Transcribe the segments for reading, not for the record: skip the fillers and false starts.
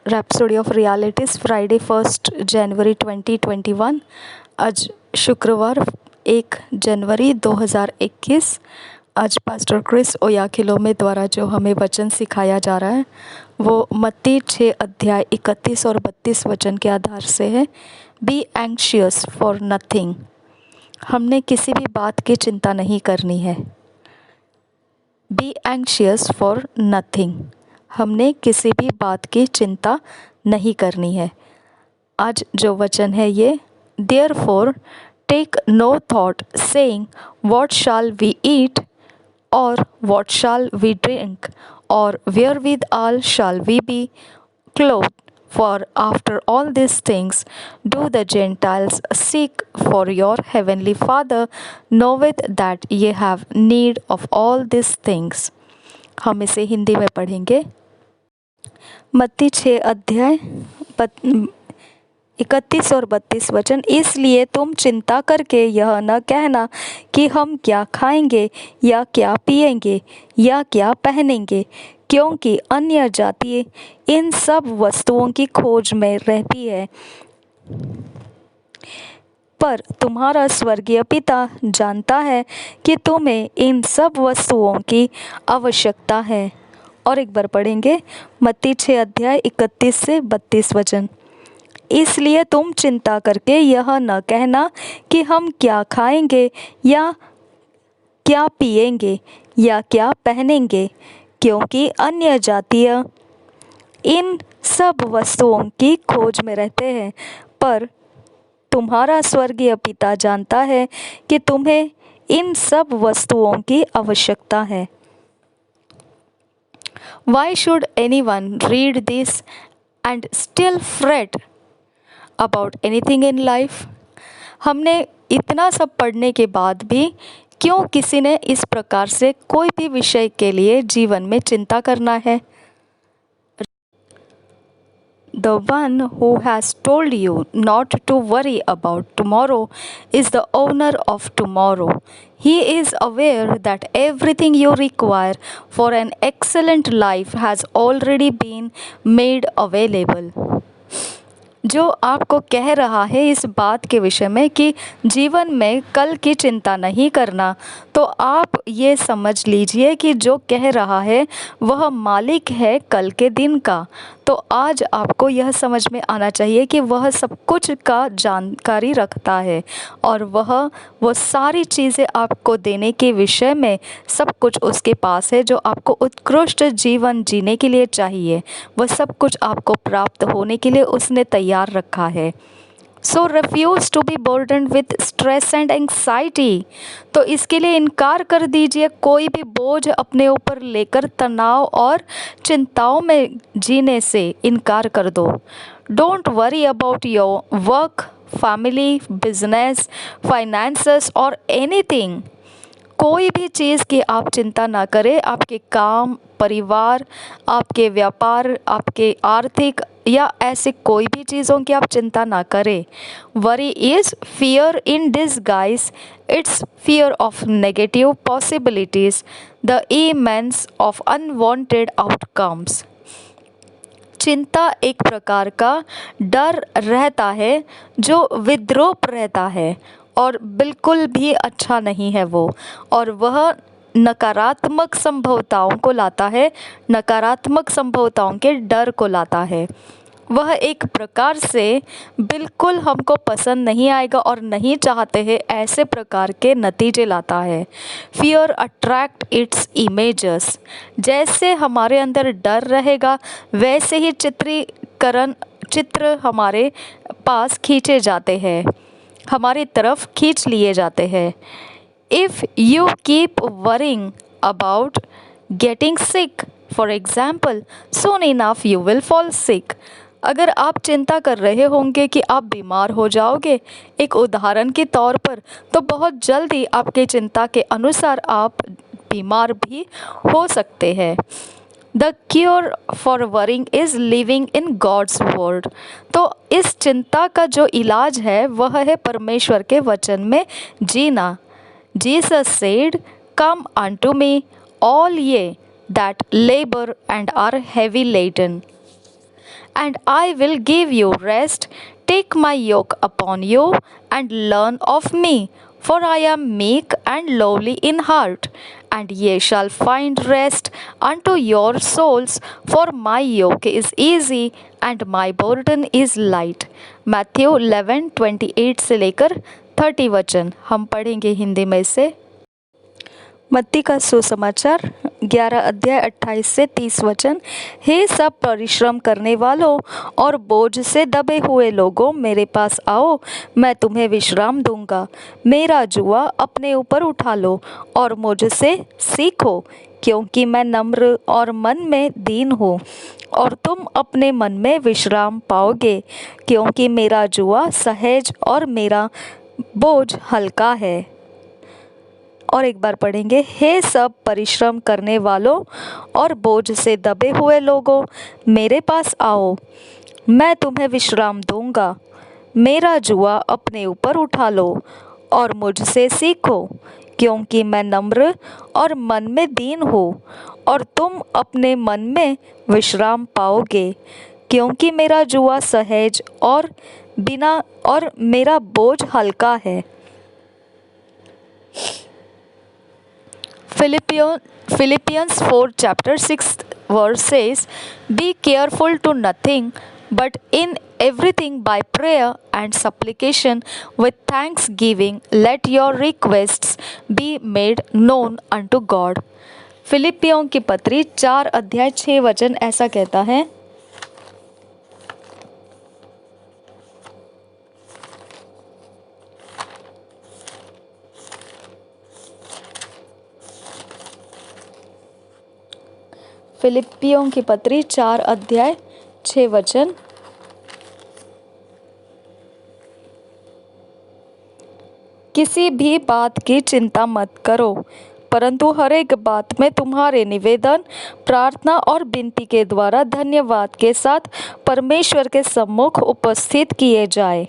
Rhapsody of realities Friday 1 जनवरी 2021। आज शुक्रवार 1 जनवरी 2021। आज पास्टर क्रिस ओयाखिलोमे द्वारा जो हमें वचन सिखाया जा रहा है वो मत्ती 6 अध्याय 31 और 32 वचन के आधार से है। Be anxious for nothing. हमने किसी भी बात की चिंता नहीं करनी है। Be anxious for nothing. हमने किसी भी बात की चिंता नहीं करनी है। आज जो वचन है ये, therefore take no thought saying what shall we eat और व्हाट शाल वी ड्रिंक और wherewithal shall we be cloth, for after all these things do the Gentiles seek, for your heavenly Father knoweth that ye have need of all these things। हम इसे हिंदी में पढ़ेंगे। मत्ती 6 अध्याय 31 और 32 वचन। इसलिए तुम चिंता करके यह न कहना कि हम क्या खाएंगे या क्या पिएंगे या क्या पहनेंगे, क्योंकि अन्य जाति इन सब वस्तुओं की खोज में रहती है। पर तुम्हारा स्वर्गीय पिता जानता है कि तुम्हें इन सब वस्तुओं की आवश्यकता है। और एक बार पढ़ेंगे मत्ती 6 अध्याय 31 से 32 वचन। इसलिए तुम चिंता करके यह न कहना कि हम क्या खाएंगे या क्या पिएंगे या क्या पहनेंगे, क्योंकि अन्य जातीय इन सब वस्तुओं की खोज में रहते हैं। पर तुम्हारा स्वर्गीय पिता जानता है कि तुम्हें इन सब वस्तुओं की आवश्यकता है। Why should anyone read this and still fret about anything in life? हमने इतना सब पढ़ने के बाद भी क्यों किसी ने इस प्रकार से कोई भी विषय के लिए जीवन में चिंता करना है? The one who has told you not to worry about tomorrow is the owner of tomorrow. He is aware that everything you require for an excellent life has already been made available. जो आपको कह रहा है इस बात के विषय में कि जीवन में कल की चिंता नहीं करना, तो आप ये समझ लीजिए कि जो कह रहा है वह मालिक है कल के दिन का। तो आज आपको यह समझ में आना चाहिए कि वह सब कुछ का जानकारी रखता है और वह सारी चीज़ें आपको देने के विषय में सब कुछ उसके पास है जो आपको उत्कृष्ट जीवन जीने के लिए चाहिए। वह सब कुछ आपको प्राप्त होने के लिए उसने तैयार रखा है। So refuse to be burden with stress and anxiety. तो इसके लिए इनकार कर दीजिए, कोई भी बोझ अपने ऊपर लेकर तनाव और चिंताओं में जीने से इनकार कर दो। Don't worry about your work, family, business, finances और एनीथिंग। कोई भी चीज़ की आप चिंता ना करें। आपके काम, परिवार, आपके व्यापार, आपके आर्थिक या ऐसे कोई भी चीज़ों की आप चिंता ना करें। Worry is fear in disguise. It's fear of negative possibilities, the immense of unwanted outcomes. चिंता एक प्रकार का डर रहता है जो विद्रूप रहता है और बिल्कुल भी अच्छा नहीं है वो, और वह नकारात्मक संभवताओं को लाता है, नकारात्मक संभवताओं के डर को लाता है। वह एक प्रकार से बिल्कुल हमको पसंद नहीं आएगा और नहीं चाहते हैं ऐसे प्रकार के नतीजे लाता है। Fear attract it's images. जैसे हमारे अंदर डर रहेगा वैसे ही चित्र हमारे पास खींचे जाते हैं, हमारी तरफ खींच लिए जाते हैं। If you keep worrying about getting sick, for example, soon enough you will fall sick। अगर आप चिंता कर रहे होंगे कि आप बीमार हो जाओगे, एक उदाहरण के तौर पर, तो बहुत जल्दी आपकी चिंता के अनुसार आप बीमार भी हो सकते हैं। The cure for worrying is living in God's word. तो इस चिंता का जो इलाज है वह है परमेश्वर के वचन में जीना। Jesus said, come unto me all ye that labor and are heavy laden, and I will give you rest. Take my yoke upon you and learn of me, for I am meek and lowly in heart, and ye shall find rest unto your souls, for my yoke is easy and my burden is light. Matthew 11:28 से लेकर 30 वचन हम पढ़ेंगे हिंदी में से। मत्ती का सुसमाचार 11 अध्याय 28 से 30 वचन। हे सब परिश्रम करने वालों और बोझ से दबे हुए लोगों, मेरे पास आओ, मैं तुम्हें विश्राम दूंगा। मेरा जुआ अपने ऊपर उठा लो और मुझसे सीखो, क्योंकि मैं नम्र और मन में दीन हूँ, और तुम अपने मन में विश्राम पाओगे, क्योंकि मेरा जुआ सहज और मेरा बोझ हल्का है। और एक बार पढ़ेंगे। हे सब परिश्रम करने वालों और बोझ से दबे हुए लोगों, मेरे पास आओ, मैं तुम्हें विश्राम दूंगा। मेरा जुआ अपने ऊपर उठा लो और मुझसे सीखो, क्योंकि मैं नम्र और मन में दीन हूँ, और तुम अपने मन में विश्राम पाओगे, क्योंकि मेरा जुआ सहज और मेरा बोझ हल्का है। Philippians 4 chapter 6 verse says, Be careful to nothing, but in everything by prayer and supplication with thanksgiving let your requests be made known unto God. फिलिपियों की पत्री 4 अध्याय 6 वचन ऐसा कहता है। फिलिपियों की पत्री 4 अध्याय 6 वचन। किसी भी बात की चिंता मत करो, परंतु हर एक बात में तुम्हारे निवेदन, प्रार्थना और विनती के द्वारा धन्यवाद के साथ परमेश्वर के सम्मुख उपस्थित किए जाए।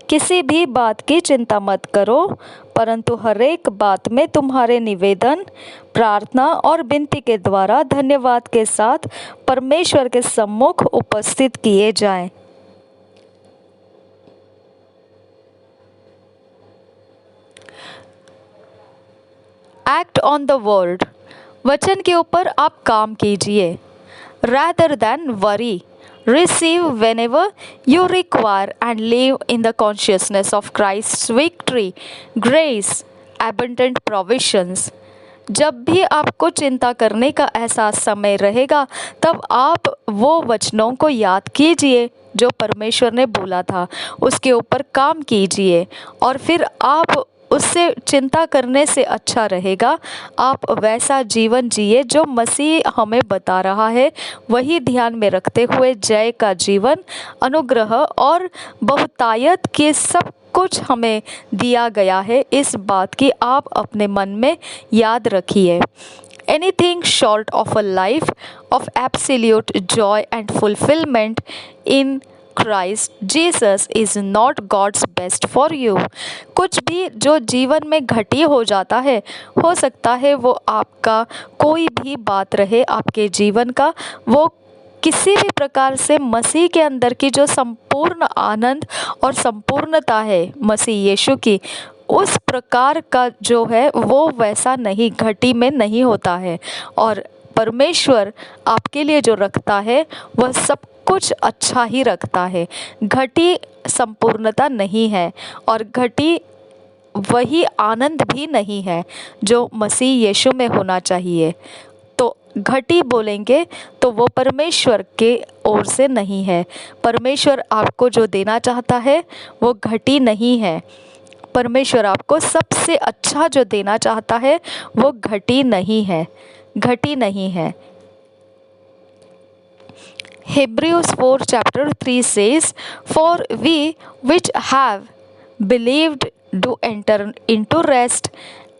किसी भी बात की चिंता मत करो, परंतु हर एक बात में तुम्हारे निवेदन, प्रार्थना और विनती के द्वारा धन्यवाद के साथ परमेश्वर के सम्मुख उपस्थित किए जाएं। एक्ट ऑन द वर्ड, वचन के ऊपर आप काम कीजिए। Rather than worry, receive whenever you require and live in the consciousness of Christ's victory, grace, abundant provisions. जब भी आपको चिंता करने का एहसास समय रहेगा, तब आप वो वचनों को याद कीजिए जो परमेश्वर ने बोला था, उसके ऊपर काम कीजिए, और फिर आप उससे चिंता करने से अच्छा रहेगा आप वैसा जीवन जिए जो मसीह हमें बता रहा है। वही ध्यान में रखते हुए जय का जीवन, अनुग्रह और बहुतायत के सब कुछ हमें दिया गया है, इस बात की आप अपने मन में याद रखिए। Anything short of a life of absolute joy and fulfillment in Christ Jesus is not God's best for you. कुछ भी जो जीवन में घटी हो जाता है, हो सकता है वो आपका कोई भी बात रहे आपके जीवन का, वो किसी भी प्रकार से मसीह के अंदर की जो संपूर्ण आनंद और संपूर्णता है मसीह यीशु की, उस प्रकार का जो है वो वैसा नहीं, घटी में नहीं होता है। और परमेश्वर आपके लिए जो रखता है वह सब कुछ अच्छा ही रखता है। घटी संपूर्णता नहीं है और घटी वही आनंद भी नहीं है जो मसीह यीशु में होना चाहिए। तो घटी बोलेंगे तो वो परमेश्वर के ओर से नहीं है। परमेश्वर आपको जो देना चाहता है वो घटी नहीं है। परमेश्वर आपको सबसे अच्छा जो देना चाहता है वो घटी नहीं है, घटी नहीं है। Hebrews 4 chapter 3 says, For we which have believed do enter into rest,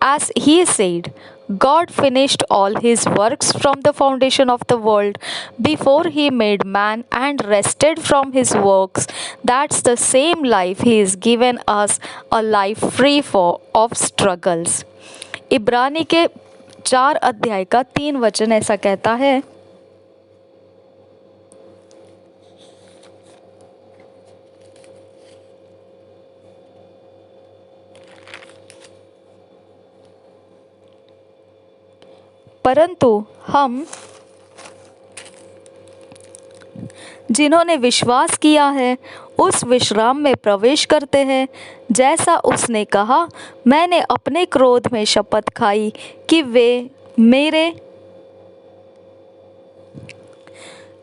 as he said, God finished all his works from the foundation of the world before he made man and rested from his works. That's the same life he has given us, a life free of struggles. इब्रानी के 4 अध्याय का 3 वचन ऐसा कहता है, परंतु हम जिन्होंने विश्वास किया है उस विश्राम में प्रवेश करते हैं, जैसा उसने कहा, मैंने अपने क्रोध में शपथ खाई कि वे मेरे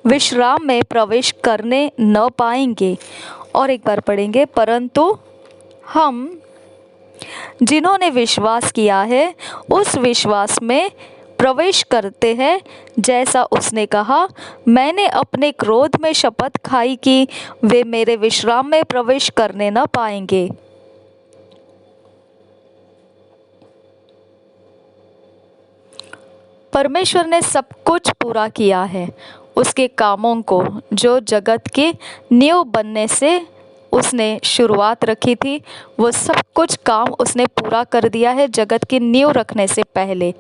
विश्राम में प्रवेश करने न पाएंगे। और एक बार पढ़ेंगे, परंतु हम जिन्होंने विश्वास किया है उस विश्वास में प्रवेश करते हैं, जैसा उसने कहा, मैंने अपने क्रोध में शपथ खाई कि वे मेरे विश्राम में प्रवेश करने न पाएंगे। परमेश्वर ने सब कुछ पूरा किया है। उसके कामों को जो जगत के नींव बनने से उसने शुरुआत रखी थी, वो सब कुछ काम उसने पूरा कर दिया है। जगत की नींव रखने से पहले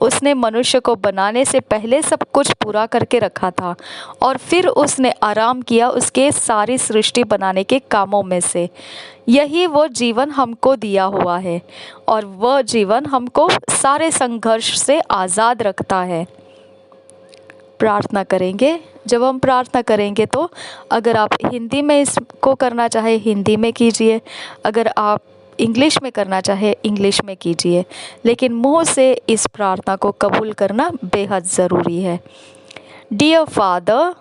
उसने मनुष्य को बनाने से पहले सब कुछ पूरा करके रखा था, और फिर उसने आराम किया उसके सारी सृष्टि बनाने के कामों में से। यही वो जीवन हमको दिया हुआ है, और वह जीवन हमको सारे संघर्ष से आज़ाद रखता है। प्रार्थना करेंगे। जब हम प्रार्थना करेंगे तो अगर आप हिंदी में इसको करना चाहे हिंदी में कीजिए, अगर आप इंग्लिश में करना चाहे इंग्लिश में कीजिए, लेकिन मुंह से इस प्रार्थना को कबूल करना बेहद ज़रूरी है। Dear father,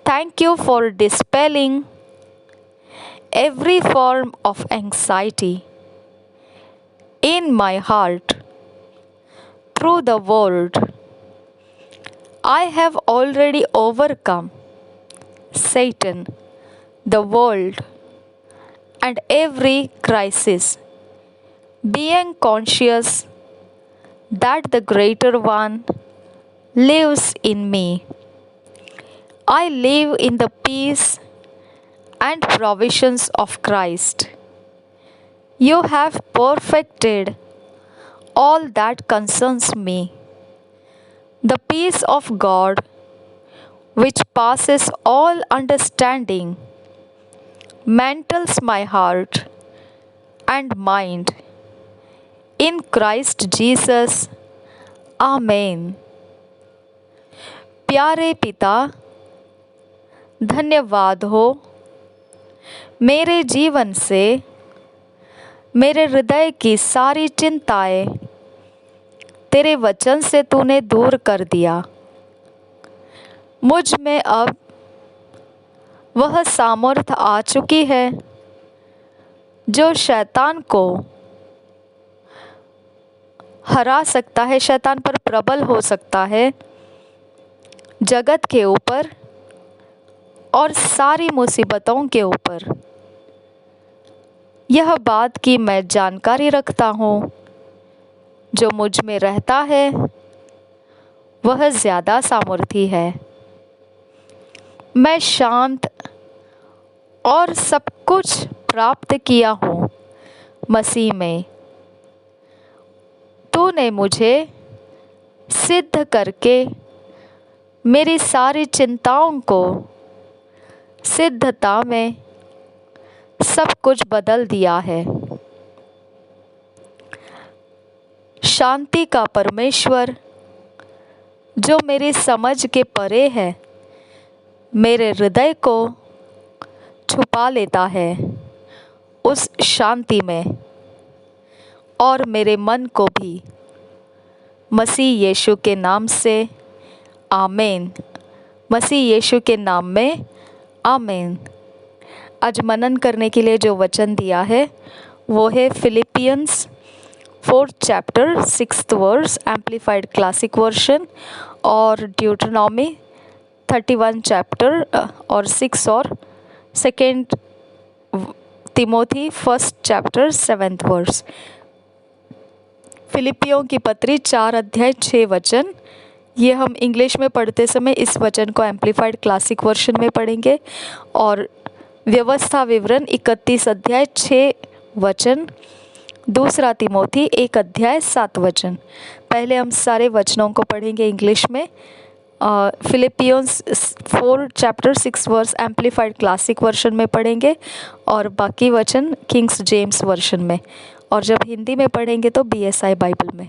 thank you for dispelling every form of anxiety in my heart through the world. I have already overcome Satan, the world, and every crisis, being conscious that the greater one lives in me. I live in the peace and provisions of Christ. You have perfected all that concerns me. The peace of God, which passes all understanding, mantles my heart and mind. In Christ Jesus. आमेन। प्यारे पिता, धन्यवाद हो मेरे जीवन से मेरे हृदय की सारी चिंताएं तेरे वचन से तूने दूर कर दिया। मुझ में अब वह सामर्थ्य आ चुकी है जो शैतान को हरा सकता है, शैतान पर प्रबल हो सकता है, जगत के ऊपर और सारी मुसीबतों के ऊपर। यह बात की मैं जानकारी रखता हूँ, जो मुझ में रहता है वह ज़्यादा सामर्थी है। मैं शांत और सब कुछ प्राप्त किया हूँ मसीह में। तूने मुझे सिद्ध करके मेरी सारी चिंताओं को सिद्धता में सब कुछ बदल दिया है। शांति का परमेश्वर जो मेरी समझ के परे है, मेरे हृदय को छुपा लेता है उस शांति में, और मेरे मन को भी। मसीह यीशु के नाम से आमीन। मसीह यीशु के नाम में आमीन। आज मनन करने के लिए जो वचन दिया है वो है Philippians 4th chapter 6th verse amplified classic version, और ड्यूटरनॉमी 31 chapter और 6 और 2 Timothy 1st chapter 7th verse। फिलिपियों की पत्री 4 अध्याय 6 वचन। ये हम इंग्लिश में पढ़ते समय इस वचन को एम्प्लीफाइड क्लासिक वर्जन में पढ़ेंगे, और व्यवस्था विवरण 31 अध्याय 6 वचन, 2 तिमोथी 1 अध्याय 7 वचन। पहले हम सारे वचनों को पढ़ेंगे इंग्लिश में। Philippians 4 chapter 6 verse amplified classic version में पढ़ेंगे, और बाकी वचन किंग्स जेम्स वर्जन में, और जब हिंदी में पढ़ेंगे तो BSI बाइबल में।